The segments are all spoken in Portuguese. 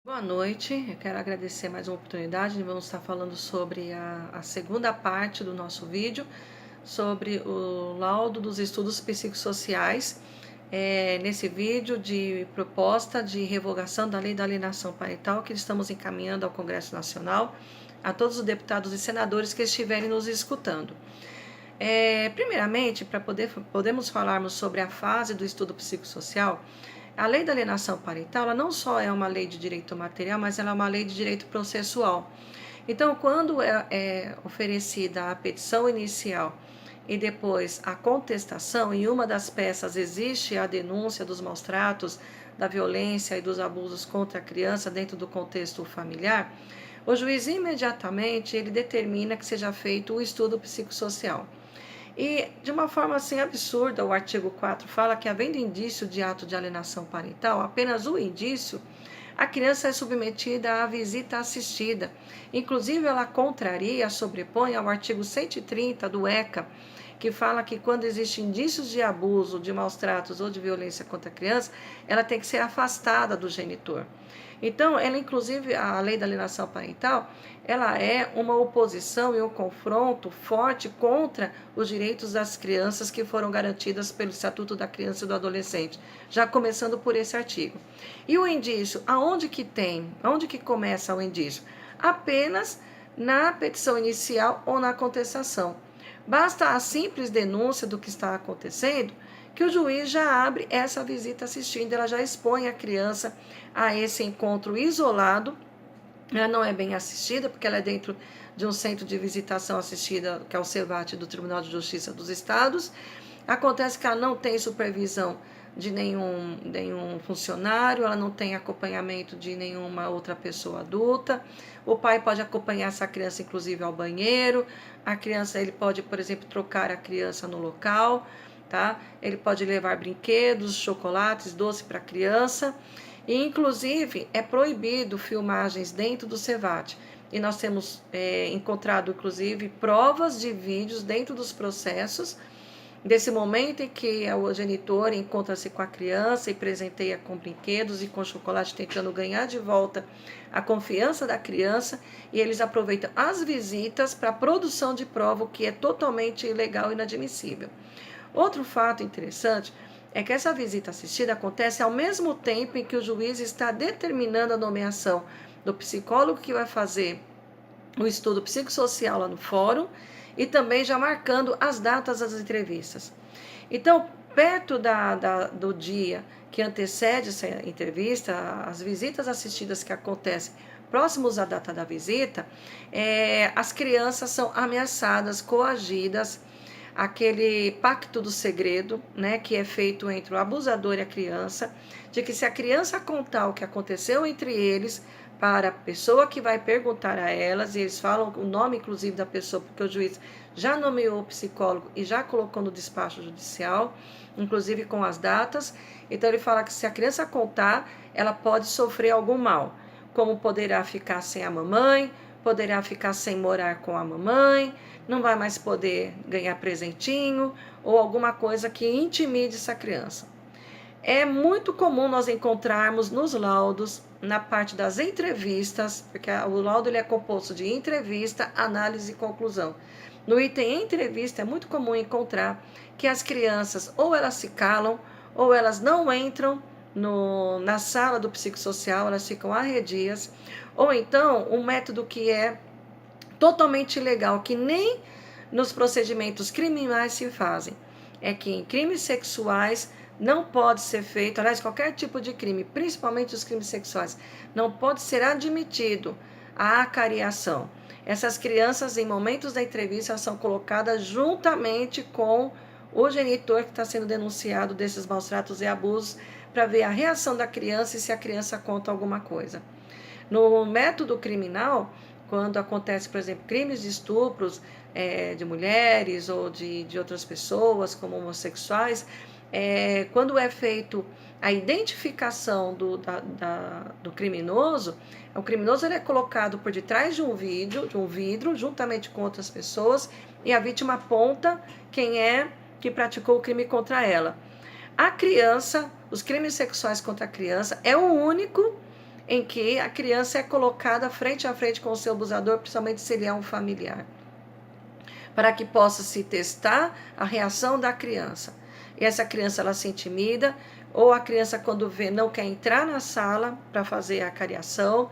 Boa noite, eu quero agradecer mais uma oportunidade. Vamos estar falando sobre a segunda parte do nosso vídeo, sobre o laudo dos estudos psicossociais. Nesse vídeo de proposta de revogação da lei da alienação parental que estamos encaminhando ao Congresso Nacional, a todos os deputados e senadores que estiverem nos escutando. Primeiramente, para podermos falarmos sobre a fase do estudo psicossocial, a lei da alienação parental ela não só é uma lei de direito material, mas ela é uma lei de direito processual. Então, quando é oferecida a petição inicial e depois a contestação, em uma das peças existe a denúncia dos maus tratos, da violência e dos abusos contra a criança dentro do contexto familiar, o juiz imediatamente ele determina que seja feito o estudo psicossocial. E, de uma forma assim absurda, o artigo 4 fala que, havendo indício de ato de alienação parental, apenas o indício, a criança é submetida à visita assistida. Inclusive, ela contraria, sobrepõe ao artigo 130 do ECA, que fala que quando existem indícios de abuso, de maus tratos ou de violência contra a criança, ela tem que ser afastada do genitor. Então, ela, inclusive, a lei da alienação parental, ela é uma oposição e um confronto forte contra os direitos das crianças que foram garantidas pelo Estatuto da Criança e do Adolescente, já começando por esse artigo. E o indício, aonde que começa o indício? Apenas na petição inicial ou na contestação. Basta a simples denúncia do que está acontecendo que o juiz já abre essa visita assistindo, ela já expõe a criança a esse encontro isolado. Ela não é bem assistida, porque ela é dentro de um centro de visitação assistida, que é o CEVAT do Tribunal de Justiça dos Estados. Acontece que ela não tem supervisão de nenhum funcionário, ela não tem acompanhamento de nenhuma outra pessoa adulta. O pai pode acompanhar essa criança, inclusive, ao banheiro. A criança, ele pode, por exemplo, trocar a criança no local, tá? Ele pode levar brinquedos, chocolates, doce para a criança. E, inclusive, é proibido filmagens dentro do CEVAT. E nós temos encontrado, inclusive, provas de vídeos dentro dos processos, desse momento em que o genitor encontra-se com a criança e presenteia com brinquedos e com chocolate, tentando ganhar de volta a confiança da criança, e eles aproveitam as visitas para a produção de prova, o que é totalmente ilegal e inadmissível. Outro fato interessante é que essa visita assistida acontece ao mesmo tempo em que o juiz está determinando a nomeação do psicólogo que vai fazer o estudo psicossocial lá no fórum e também já marcando as datas das entrevistas. Então, perto do dia que antecede essa entrevista, as visitas assistidas que acontecem próximos à data da visita, as crianças são ameaçadas, coagidas, aquele pacto do segredo, né, que é feito entre o abusador e a criança, de que se a criança contar o que aconteceu entre eles para a pessoa que vai perguntar a elas, e eles falam o nome inclusive da pessoa, porque o juiz já nomeou o psicólogo e já colocou no despacho judicial, inclusive com as datas. Então ele fala que se a criança contar, ela pode sofrer algum mal, como poderá ficar sem a mamãe, poderá ficar sem morar com a mamãe, não vai mais poder ganhar presentinho ou alguma coisa que intimide essa criança. É muito comum nós encontrarmos nos laudos, na parte das entrevistas, porque o laudo ele é composto de entrevista, análise e conclusão. No item entrevista é muito comum encontrar que as crianças ou elas se calam ou elas não entram na sala do psicossocial, elas ficam arredias, ou então um método que é totalmente ilegal, que nem nos procedimentos criminais se fazem, é que em crimes sexuais não pode ser feito, aliás, qualquer tipo de crime, principalmente os crimes sexuais, não pode ser admitido a acariação. Essas crianças, em momentos da entrevista, são colocadas juntamente com o genitor que está sendo denunciado desses maus tratos e abusos, para ver a reação da criança e se a criança conta alguma coisa. No método criminal, quando acontece, por exemplo, crimes de estupros de mulheres ou de outras pessoas, como homossexuais, quando é feito a identificação do criminoso, o criminoso ele é colocado por detrás de um vidro, juntamente com outras pessoas, e a vítima aponta quem é que praticou o crime contra ela. A criança, os crimes sexuais contra a criança, é o único em que a criança é colocada frente a frente com o seu abusador, principalmente se ele é um familiar, para que possa se testar a reação da criança. E essa criança, ela se intimida, ou a criança, quando vê, não quer entrar na sala para fazer a cariação,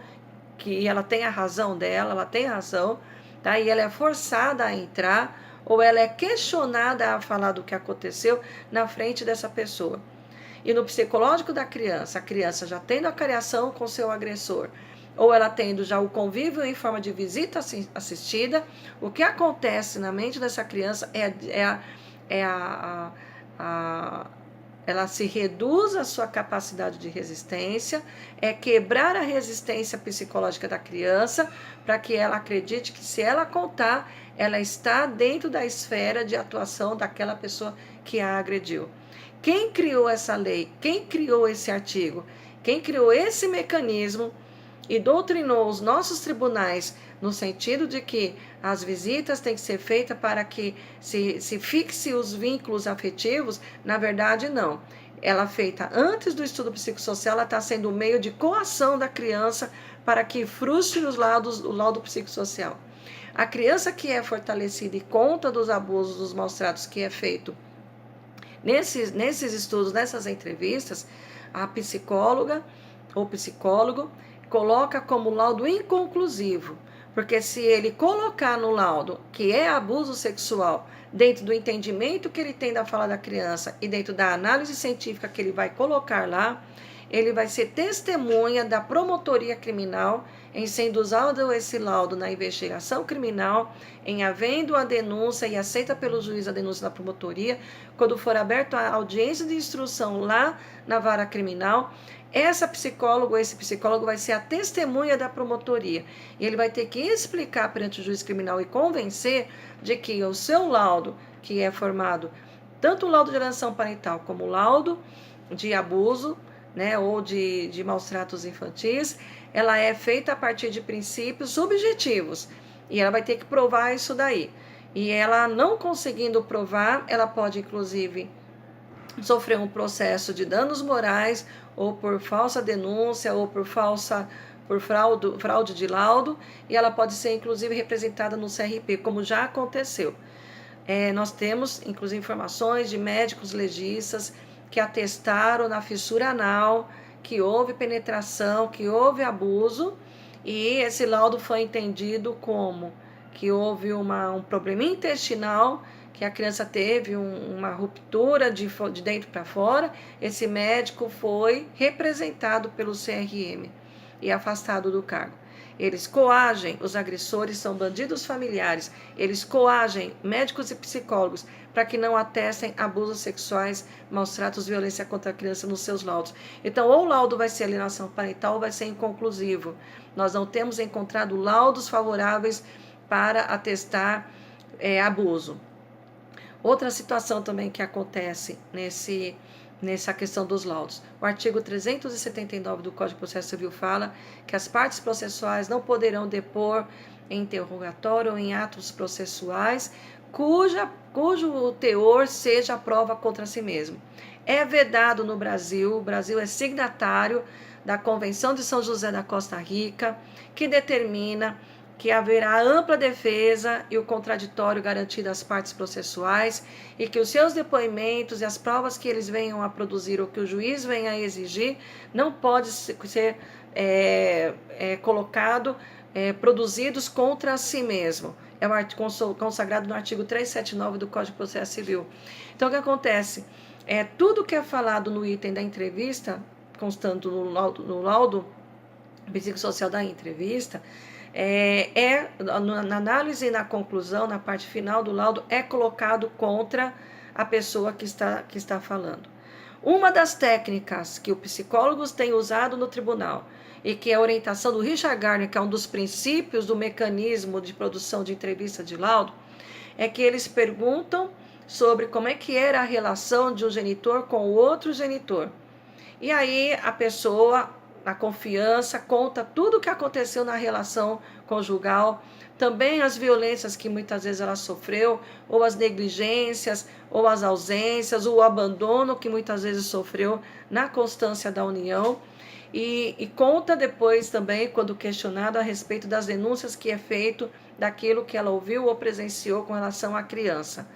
que ela tem a razão dela, ela tem razão, tá? E ela é forçada a entrar, ou ela é questionada a falar do que aconteceu na frente dessa pessoa. E no psicológico da criança, a criança já tendo a cariação com seu agressor, ou ela tendo já o convívio em forma de visita assistida, o que acontece na mente dessa criança ela se reduz a sua capacidade de resistência, é quebrar a resistência psicológica da criança, para que ela acredite que se ela contar, ela está dentro da esfera de atuação daquela pessoa que a agrediu. Quem criou essa lei? Quem criou esse artigo? Quem criou esse mecanismo e doutrinou os nossos tribunais no sentido de que as visitas têm que ser feitas para que se fixe os vínculos afetivos? Na verdade, não. Ela é feita antes do estudo psicossocial, ela está sendo um meio de coação da criança para que frustre o laudo psicossocial. A criança que é fortalecida e conta dos abusos, dos maus tratos que é feito nesses estudos, nessas entrevistas, a psicóloga ou psicólogo coloca como laudo inconclusivo, porque se ele colocar no laudo que é abuso sexual, dentro do entendimento que ele tem da fala da criança e dentro da análise científica que ele vai colocar lá, ele vai ser testemunha da promotoria criminal em sendo usado esse laudo na investigação criminal, em havendo a denúncia e aceita pelo juiz a denúncia da promotoria, quando for aberta a audiência de instrução lá na vara criminal, essa psicóloga, esse psicólogo vai ser a testemunha da promotoria. E ele vai ter que explicar perante o juiz criminal e convencer de que o seu laudo, que é formado tanto o laudo de alienação parental como o laudo de abuso, né, ou de maus tratos infantis, ela é feita a partir de princípios subjetivos. E ela vai ter que provar isso daí. E ela não conseguindo provar, ela pode, inclusive, sofrer um processo de danos morais, ou por falsa denúncia, ou por fraude de laudo, e ela pode ser, inclusive, representada no CRP, como já aconteceu. Nós temos, inclusive, informações de médicos legistas que atestaram na fissura anal que houve penetração, que houve abuso, e esse laudo foi entendido como que houve um problema intestinal, que a criança teve uma ruptura de dentro para fora. Esse médico foi representado pelo CRM e afastado do cargo. Eles coagem, os agressores são bandidos familiares, eles coagem médicos e psicólogos para que não atestem abusos sexuais, maus tratos, violência contra a criança nos seus laudos. Então, ou o laudo vai ser alienação parental ou vai ser inconclusivo. Nós não temos encontrado laudos favoráveis para atestar abuso. Outra situação também que acontece nessa questão dos laudos. O artigo 379 do Código de Processo Civil fala que as partes processuais não poderão depor em interrogatório ou em atos processuais cujo teor seja a prova contra si mesmo. É vedado no Brasil, o Brasil é signatário da Convenção de São José da Costa Rica, que determina que haverá ampla defesa e o contraditório garantido às partes processuais, e que os seus depoimentos e as provas que eles venham a produzir ou que o juiz venha a exigir não pode ser produzidos contra si mesmo. É um artigo consagrado no artigo 379 do Código de Processo Civil. Então, o que acontece? Tudo que é falado no item da entrevista, constando no laudo psicossocial da entrevista, na análise e na conclusão, na parte final do laudo, é colocado contra a pessoa que está falando. Uma das técnicas que os psicólogos têm usado no tribunal, e que é a orientação do Richard Gardner, que é um dos princípios do mecanismo de produção de entrevista de laudo, é que eles perguntam sobre como é que era a relação de um genitor com o outro genitor. E aí a pessoa na confiança, conta tudo o que aconteceu na relação conjugal, também as violências que muitas vezes ela sofreu, ou as negligências, ou as ausências, ou o abandono que muitas vezes sofreu na constância da união. E conta depois também, quando questionado, a respeito das denúncias que é feito daquilo que ela ouviu ou presenciou com relação à criança.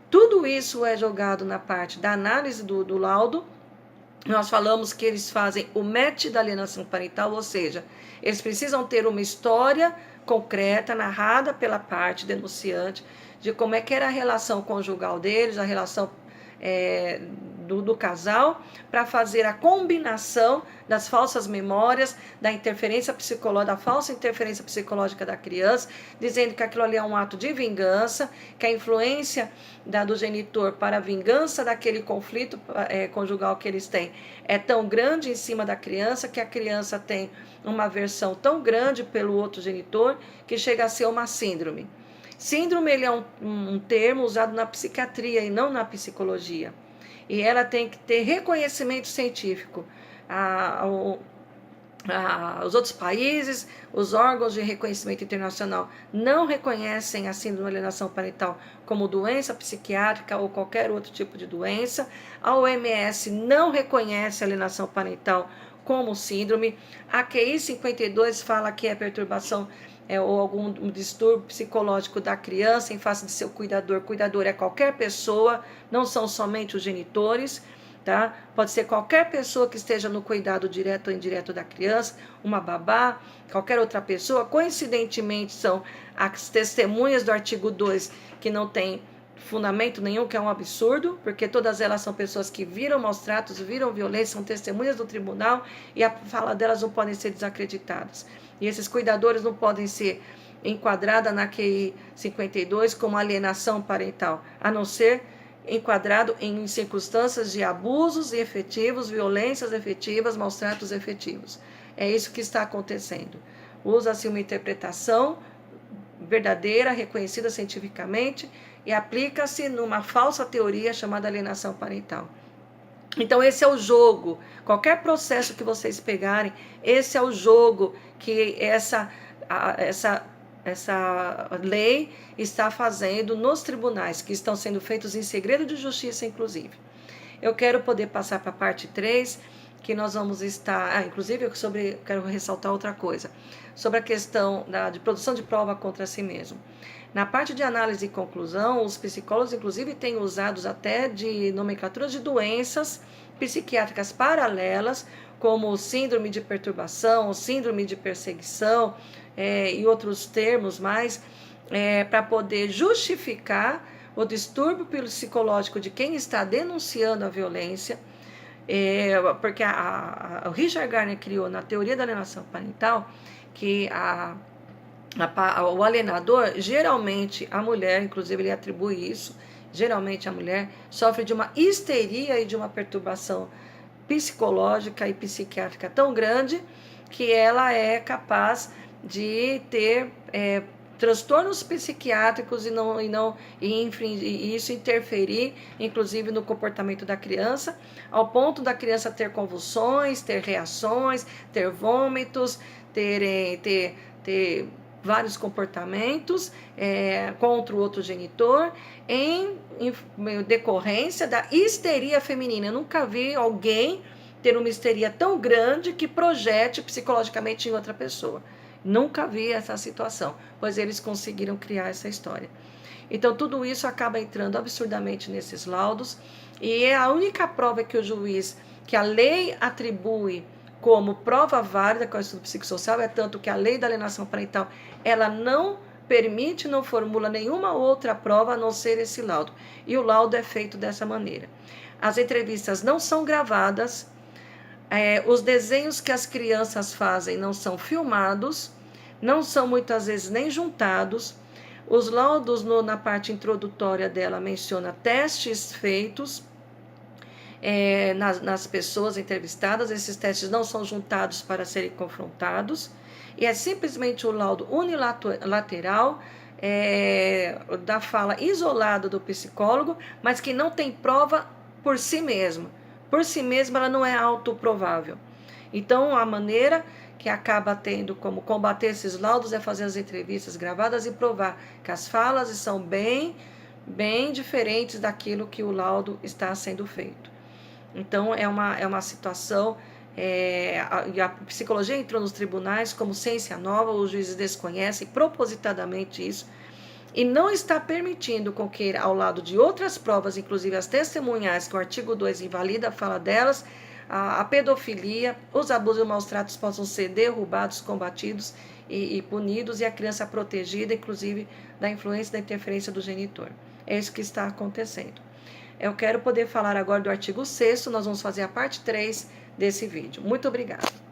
Tudo isso é jogado na parte da análise do laudo. Nós falamos que eles fazem o match da alienação parental, ou seja, eles precisam ter uma história concreta, narrada pela parte denunciante, de como é que era a relação conjugal deles, a relação do casal, para fazer a combinação das falsas memórias, da interferência psicológica, da falsa interferência psicológica da criança, dizendo que aquilo ali é um ato de vingança, que a influência do genitor para a vingança daquele conflito conjugal que eles têm é tão grande em cima da criança, que a criança tem uma aversão tão grande pelo outro genitor, que chega a ser uma síndrome. Síndrome ele é um termo usado na psiquiatria e não na psicologia. E ela tem que ter reconhecimento científico. Os outros países, os órgãos de reconhecimento internacional não reconhecem a síndrome de alienação parental como doença psiquiátrica ou qualquer outro tipo de doença. A OMS não reconhece a alienação parental como síndrome. A QI 52 fala que é perturbação ou algum distúrbio psicológico da criança em face de seu cuidador. Cuidador é qualquer pessoa, não são somente os genitores, tá? Pode ser qualquer pessoa que esteja no cuidado direto ou indireto da criança, uma babá, qualquer outra pessoa. Coincidentemente, são as testemunhas do artigo 2 que não tem fundamento nenhum, que é um absurdo, porque todas elas são pessoas que viram maus tratos, viram violência, são testemunhas do tribunal e a fala delas não podem ser desacreditadas. E esses cuidadores não podem ser enquadrados na QI 52 como alienação parental, a não ser enquadrado em circunstâncias de abusos efetivos, violências efetivas, maus tratos efetivos. É isso que está acontecendo. Usa-se uma interpretação verdadeira, reconhecida cientificamente, e aplica-se numa falsa teoria chamada alienação parental. Então esse é o jogo, qualquer processo que vocês pegarem, esse é o jogo que essa lei está fazendo nos tribunais, que estão sendo feitos em segredo de justiça, inclusive. Eu quero poder passar para a parte 3, que nós vamos estar... inclusive, quero ressaltar outra coisa, sobre a questão de produção de prova contra si mesmo. Na parte de análise e conclusão, os psicólogos, inclusive, têm usado até de nomenclaturas de doenças psiquiátricas paralelas, como síndrome de perturbação, síndrome de perseguição e outros termos mais, para poder justificar o distúrbio psicológico de quem está denunciando a violência, porque o Richard Gardner criou na teoria da alienação parental que o alienador, geralmente a mulher, inclusive ele atribui isso, geralmente a mulher sofre de uma histeria e de uma perturbação psicológica e psiquiátrica tão grande que ela é capaz de ter transtornos psiquiátricos e isso interferir, inclusive, no comportamento da criança, ao ponto da criança ter convulsões, ter reações, ter vômitos, ter vários comportamentos contra o outro genitor em decorrência da histeria feminina. Eu nunca vi alguém ter uma histeria tão grande que projete psicologicamente em outra pessoa. Nunca vi essa situação, pois eles conseguiram criar essa história. Então, tudo isso acaba entrando absurdamente nesses laudos, e é a única prova que o juiz, que a lei atribui como prova válida com o estudo psicossocial, é tanto que a lei da alienação parental, ela não permite, não formula nenhuma outra prova a não ser esse laudo. E o laudo é feito dessa maneira. As entrevistas não são gravadas, os desenhos que as crianças fazem não são filmados, não são muitas vezes nem juntados. Os laudos, na parte introdutória dela, menciona testes feitos nas pessoas entrevistadas. Esses testes não são juntados para serem confrontados, e é simplesmente o laudo unilateral da fala isolada do psicólogo, mas que não tem prova por si mesma. Por si mesma ela não é autoprovável. Então, a maneira que acaba tendo como combater esses laudos é fazer as entrevistas gravadas e provar que as falas são bem diferentes daquilo que o laudo está sendo feito. Então, é uma situação, a psicologia entrou nos tribunais como ciência nova, os juízes desconhecem propositadamente isso, e não está permitindo com que, ao lado de outras provas, inclusive as testemunhais, que o artigo 2 invalida, fala delas, a pedofilia, os abusos e maus tratos possam ser derrubados, combatidos e punidos, e a criança protegida, inclusive, da influência da interferência do genitor. É isso que está acontecendo. Eu quero poder falar agora do artigo 6º, nós vamos fazer a parte 3 desse vídeo. Muito obrigada.